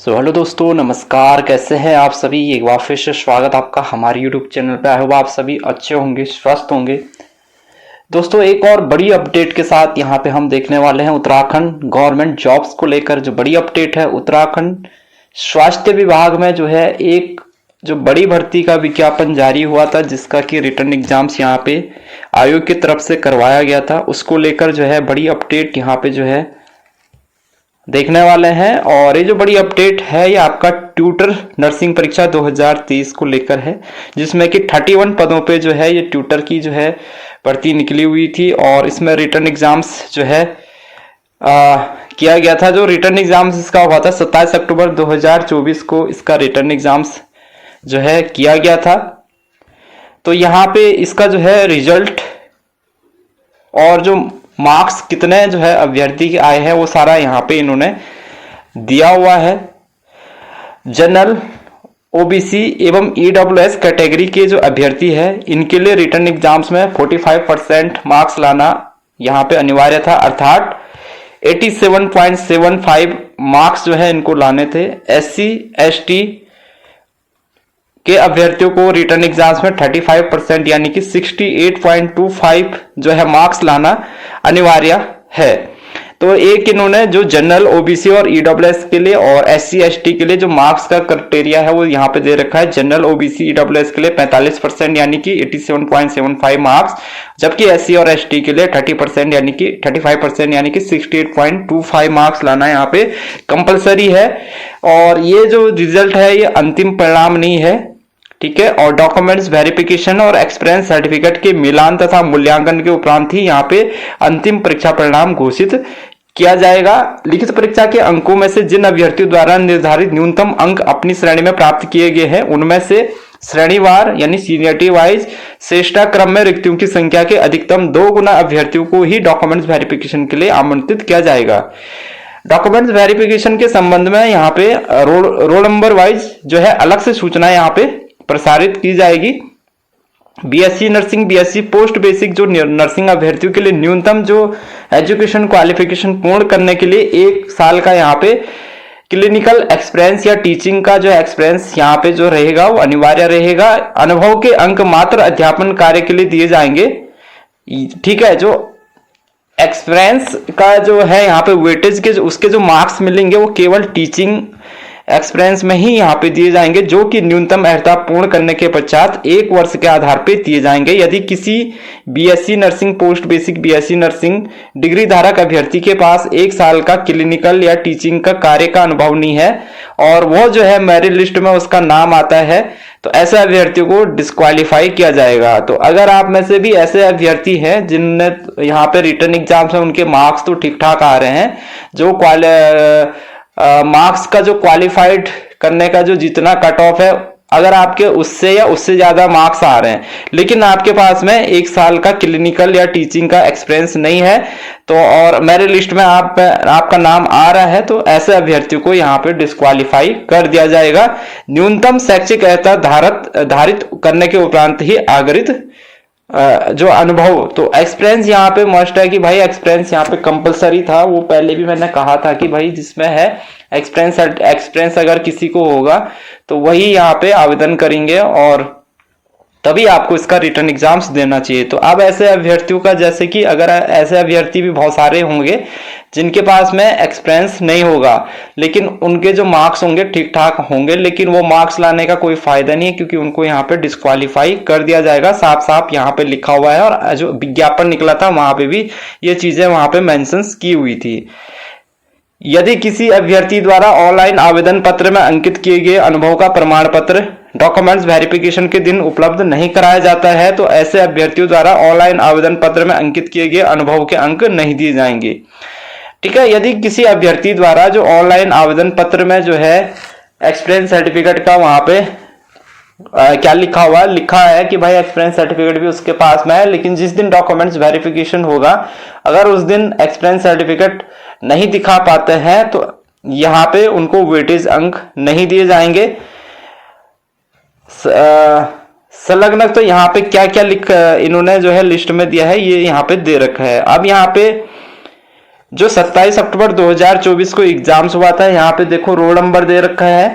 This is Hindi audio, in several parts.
हेलो दोस्तों, नमस्कार। कैसे हैं आप सभी। एक बार फिर से स्वागत आपका हमारे यूट्यूब चैनल पे। आई होप आप सभी अच्छे होंगे, स्वस्थ होंगे। दोस्तों, एक और बड़ी अपडेट के साथ यहाँ पे हम देखने वाले हैं उत्तराखंड गवर्नमेंट जॉब्स को लेकर जो बड़ी अपडेट है। उत्तराखंड स्वास्थ्य विभाग में जो है एक जो बड़ी भर्ती का विज्ञापन जारी हुआ था, जिसका कि रिटर्न एग्जाम्स यहाँ पे आयोग की तरफ से करवाया गया था, उसको लेकर जो है बड़ी अपडेट यहाँ पे जो है देखने वाले हैं। और ये जो बड़ी अपडेट है ये आपका ट्यूटर नर्सिंग परीक्षा 2023 को लेकर है, जिसमें कि 31 पदों पे जो है ये ट्यूटर की जो है भर्ती निकली हुई थी। और इसमें रिटर्न एग्जाम्स जो है किया गया था। जो रिटर्न एग्जाम्स इसका हुआ था 27 अक्टूबर 2024 को इसका रिटर्न एग्जाम्स जो है किया गया था। तो यहाँ पे इसका जो है रिजल्ट और जो मार्क्स कितने जो है अभ्यर्थी के आए हैं वो सारा यहाँ पे इन्होंने दिया हुआ है। जनरल, ओबीसी एवं ईडब्ल्यूएस कैटेगरी के जो अभ्यर्थी है इनके लिए रिटर्न एग्जाम्स में 45% मार्क्स लाना यहाँ पे अनिवार्य था, अर्थात 87.75 मार्क्स जो है इनको लाने थे। एससी एसटी के अभ्यर्थियों को रिटर्न एग्जाम्स में 35% यानी कि 68.25 जो है मार्क्स लाना अनिवार्य है। तो एक इन्होंने जो जनरल, ओबीसी और ईडब्ल्यूएस के लिए और एससी एसटी के लिए जो मार्क्स का क्राइटेरिया है वो यहाँ पे दे रखा है। जनरल, ओबीसी, ईडब्ल्यूएस के लिए 45% यानी कि 87.75 मार्क्स, जबकि एससी और एसटी के लिए 30% यानी कि 35% यानी कि 68.25 मार्क्स लाना यहाँ पे कंपलसरी है। और ये जो रिजल्ट है ये अंतिम परिणाम नहीं है, ठीक है। और डॉक्यूमेंट्स वेरिफिकेशन और एक्सपीरियंस सर्टिफिकेट के मिलान तथा मूल्यांकन के उपरांत ही यहाँ पे अंतिम परीक्षा परिणाम घोषित किया जाएगा। लिखित परीक्षा के अंकों में से जिन अभ्यर्थियों द्वारा निर्धारित न्यूनतम अंक अपनी श्रेणी में प्राप्त किए गए हैं उनमें से श्रेणीवार यानी सीनियरिटी वाइज श्रेष्ठता क्रम में रिक्तियों की संख्या के अधिकतम 2 गुना अभ्यर्थियों को ही डॉक्यूमेंट्स वेरिफिकेशन के लिए आमंत्रित किया जाएगा। डॉक्यूमेंट्स वेरिफिकेशन के संबंध में यहाँ पे रोल नंबर वाइज जो है अलग से सूचना यहाँ पे प्रसारित की जाएगी। BSc nursing, BSc post basic जो नर्सिंग अभ्यर्थियों के लिए न्यूनतम जो एजुकेशन क्वालिफिकेशन पूर्ण करने के लिए 1 साल का यहाँ पे क्लिनिकल एक्सपीरियंस या टीचिंग का जो एक्सपीरियंस यहाँ पे जो रहेगा वो अनिवार्य रहेगा। अनुभव के अंक मात्र अध्यापन कार्य के लिए दिए जाएंगे, ठीक है। जो एक्सपीरियंस का जो है यहाँ पे वेटेज के उसके जो मार्क्स मिलेंगे वो केवल टीचिंग एक्सपीरियंस में ही यहाँ पे दिए जाएंगे, जो कि न्यूनतम अर्हता पूर्ण करने के पश्चात 1 वर्ष के आधार पे दिए जाएंगे। यदि किसी BSc nursing, post basic BSc nursing degree धारक अभ्यर्थी के पास 1 साल का क्लिनिकल या टीचिंग का कार्य का अनुभव नहीं है और वो जो है मेरिट लिस्ट में उसका नाम आता है, तो ऐसे अभ्यर्थियों को डिस्क्वालीफाई किया जाएगा। तो अगर आप में से भी ऐसे अभ्यर्थी हैं जिनने यहाँ पे रिटर्न एग्जाम्स में उनके मार्क्स तो ठीक ठाक आ रहे हैं, जो मार्क्स का जो क्वालिफाइड करने का जो जितना कट ऑफ है, अगर आपके उससे या उससे ज्यादा मार्क्स आ रहे हैं लेकिन आपके पास में 1 साल का क्लिनिकल या टीचिंग का एक्सपीरियंस नहीं है तो और मेरिट लिस्ट में आपका नाम आ रहा है, तो ऐसे अभ्यर्थियों को यहाँ पे डिस्क्वालीफाई कर दिया जाएगा। न्यूनतम शैक्षिक अर्हता धारित करने के उपरांत ही आगृहित जो अनुभव, तो एक्सपीरियंस यहाँ पे मस्ट है कि भाई एक्सपीरियंस यहाँ पे कंपलसरी था। वो पहले भी मैंने कहा था कि भाई जिसमें है एक्सपीरियंस अगर किसी को होगा तो वही यहाँ पे आवेदन करेंगे और तभी आपको इसका रिटर्न एग्जाम्स देना चाहिए। तो अब ऐसे अभ्यर्थियों का, जैसे कि अगर ऐसे अभ्यर्थी भी बहुत सारे होंगे जिनके पास में एक्सपीरियंस नहीं होगा लेकिन उनके जो मार्क्स होंगे ठीक ठाक होंगे, लेकिन वो मार्क्स लाने का कोई फायदा नहीं है क्योंकि उनको यहाँ पे डिस्क्वालीफाई कर दिया जाएगा। साफ साफ यहाँ पे लिखा हुआ है और जो विज्ञापन निकला था वहां पे भी ये चीजें वहां पे मेंशन की हुई थी। यदि किसी अभ्यर्थी द्वारा ऑनलाइन आवेदन पत्र में अंकित किए गए अनुभव का प्रमाण पत्र डॉक्यूमेंट्स वेरिफिकेशन के दिन उपलब्ध नहीं कराया जाता है तो ऐसे अभ्यर्थियों द्वारा ऑनलाइन आवेदन पत्र में अंकित किए गए अनुभव के अंक नहीं दिए जाएंगे, ठीक है। यदि किसी अभ्यर्थी द्वारा जो ऑनलाइन आवेदन पत्र में जो है एक्सपीरियंस सर्टिफिकेट का वहां पे क्या लिखा है कि भाई एक्सपीरियंस सर्टिफिकेट भी उसके पास में है, लेकिन जिस दिन डॉक्यूमेंट्स वेरिफिकेशन होगा अगर उस दिन एक्सपीरियंस सर्टिफिकेट नहीं दिखा पाते हैं तो यहाँ पे उनको वेटेज अंक नहीं दिए जाएंगे। संलग्न तो यहाँ पे क्या क्या इन्होंने जो है लिस्ट में दिया है ये यहाँ पे दे रखा है। अब यहाँ पे जो 27 अक्टूबर 2024 को एग्जाम्स हुआ था, यहाँ पे देखो रोल नंबर दे रखा है,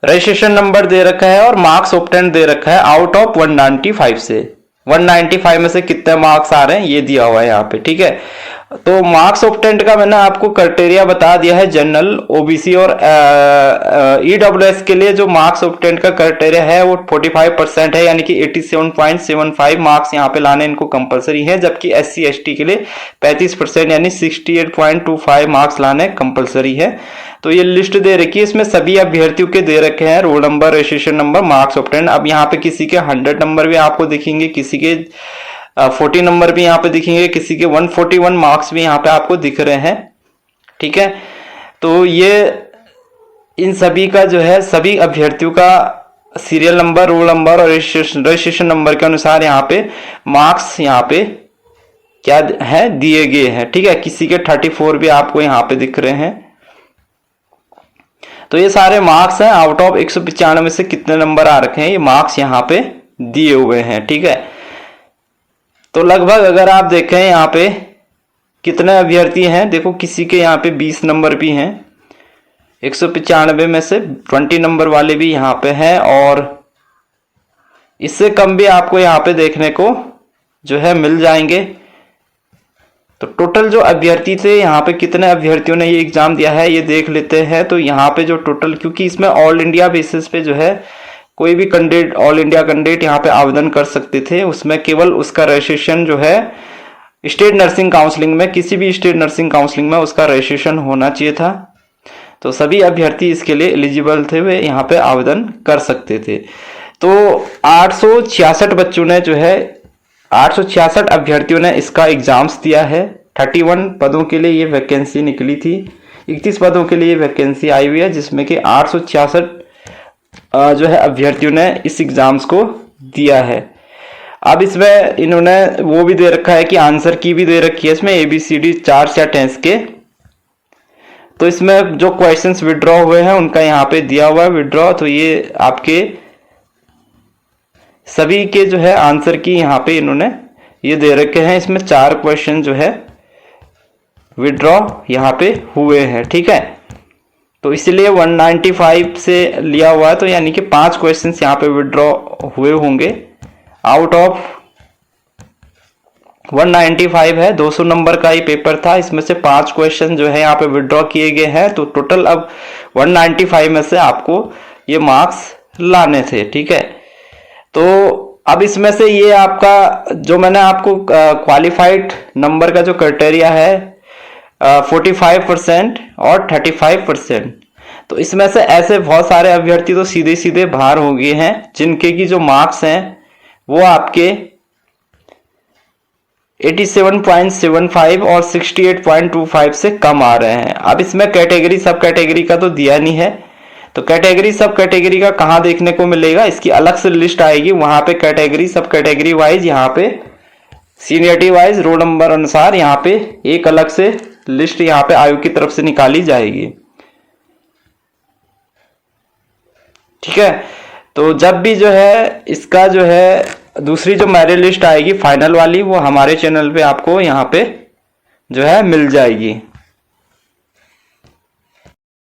रजिस्ट्रेशन नंबर दे रखा है और मार्क्स ऑब्टेन दे रखा है आउट ऑफ 195 से। 195 में से कितने मार्क्स आ रहे हैं ये दिया हुआ है यहाँ पे, ठीक है। तो मार्क्स ऑब्टेंड का मैंने आपको क्राइटेरिया बता दिया है। जनरल, ओबीसी और ईडब्ल्यूएस के लिए जो मार्क्स ऑब्टेंड का क्राइटेरिया है वो 45% है, यानी कि 87.75 मार्क्स यहाँ पे लाने इनको कंपलसरी है, जबकि एससी एसटी के लिए 35% यानी 68.25 मार्क्स लाने कंपलसरी है। तो ये लिस्ट दे रखी है, इसमें सभी अभ्यर्थियों के दे रखे हैं roll number, registration number, marks obtained. अब यहाँ पे किसी के 100 नंबर भी आपको दिखेंगे, किसी के 40 नंबर भी यहाँ पे दिखेंगे, किसी के 141 मार्क्स भी यहाँ पे आपको दिख रहे हैं, ठीक है। तो ये इन सभी का जो है सभी अभ्यर्थियों का सीरियल नंबर, रोल नंबर और रजिस्ट्रेशन नंबर के अनुसार यहाँ पे मार्क्स यहाँ पे क्या है दिए गए हैं, ठीक है। किसी के 34 भी आपको यहाँ पे दिख रहे हैं। तो ये सारे मार्क्स हैं, आउट ऑफ 195 से कितने नंबर आ रखे हैं ये मार्क्स यहाँ पे दिए हुए हैं, ठीक है। तो लगभग अगर आप देखें यहाँ पे कितने अभ्यर्थी हैं, देखो किसी के यहाँ पे 20 नंबर भी हैं, 195 में से 20 नंबर वाले भी यहाँ पे हैं, और इससे कम भी आपको यहाँ पे देखने को जो है मिल जाएंगे। तो टोटल जो अभ्यर्थी थे यहाँ पे कितने अभ्यर्थियों ने ये एग्जाम दिया है ये देख लेते हैं। तो यहाँ पे जो टोटल, क्योंकि इसमें ऑल इंडिया बेसिस पे जो है कोई भी कैंडिडेट, ऑल इंडिया कैंडिडेट यहाँ पे आवेदन कर सकते थे, उसमें केवल उसका रजिस्ट्रेशन जो है स्टेट नर्सिंग काउंसलिंग में, किसी भी स्टेट नर्सिंग काउंसलिंग में उसका रजिस्ट्रेशन होना चाहिए था। तो सभी अभ्यर्थी इसके लिए एलिजिबल थे, वे यहाँ पे आवेदन कर सकते थे। तो 866 बच्चों ने जो है 866 अभ्यर्थियों ने इसका एग्जाम्स दिया है। 31 पदों के लिए ये वैकेंसी निकली थी, 31 पदों के लिए वैकेंसी आई हुई है, जिसमें कि 866 जो है अभ्यर्थियों ने इस एग्जाम्स को दिया है। अब इसमें इन्होंने वो भी दे रखा है कि आंसर की भी दे रखी है इसमें ABCD 4 सेट हैं इसके। तो इसमें जो क्वेश्चंस विड्रॉ हुए हैं उनका यहाँ पे दिया हुआ है विड्रॉ। तो ये आपके सभी के जो है आंसर की यहाँ पे इन्होंने ये दे रखे हैं। इसमें 4 क्वेश्चन जो है विड्रॉ यहाँ पे हुए हैं, ठीक है। तो इसलिए 195 से लिया हुआ है, तो यानी कि 5 क्वेश्चन यहाँ पे विड्रॉ हुए होंगे। आउट ऑफ 195 है, 200 नंबर का ये पेपर था, इसमें से 5 क्वेश्चन जो है यहाँ पे विड्रॉ किए गए हैं। तो टोटल अब 195 में से आपको ये मार्क्स लाने थे, ठीक है। तो अब इसमें से ये आपका जो मैंने आपको क्वालिफाइड नंबर का जो क्राइटेरिया है 45% और 35%, तो इसमें से ऐसे बहुत सारे अभ्यर्थी तो सीधे सीधे बाहर हो गए हैं, जिनके की जो मार्क्स हैं वो आपके 87.75 और 68.25 से कम आ रहे हैं। अब इसमें कैटेगरी सब कैटेगरी का तो दिया नहीं है, तो कैटेगरी सब कैटेगरी का कहाँ देखने को मिलेगा, इसकी अलग से लिस्ट आएगी, वहां पे कैटेगरी सब कैटेगरी वाइज यहाँ पे सीनियरिटी वाइज रोल नंबर अनुसार यहाँ पे एक अलग से लिस्ट यहाँ पे आयोग की तरफ से निकाली जाएगी, ठीक है। तो जब भी जो है इसका जो है दूसरी जो मेरिट लिस्ट आएगी फाइनल वाली, वो हमारे चैनल पे आपको यहाँ पे जो है मिल जाएगी।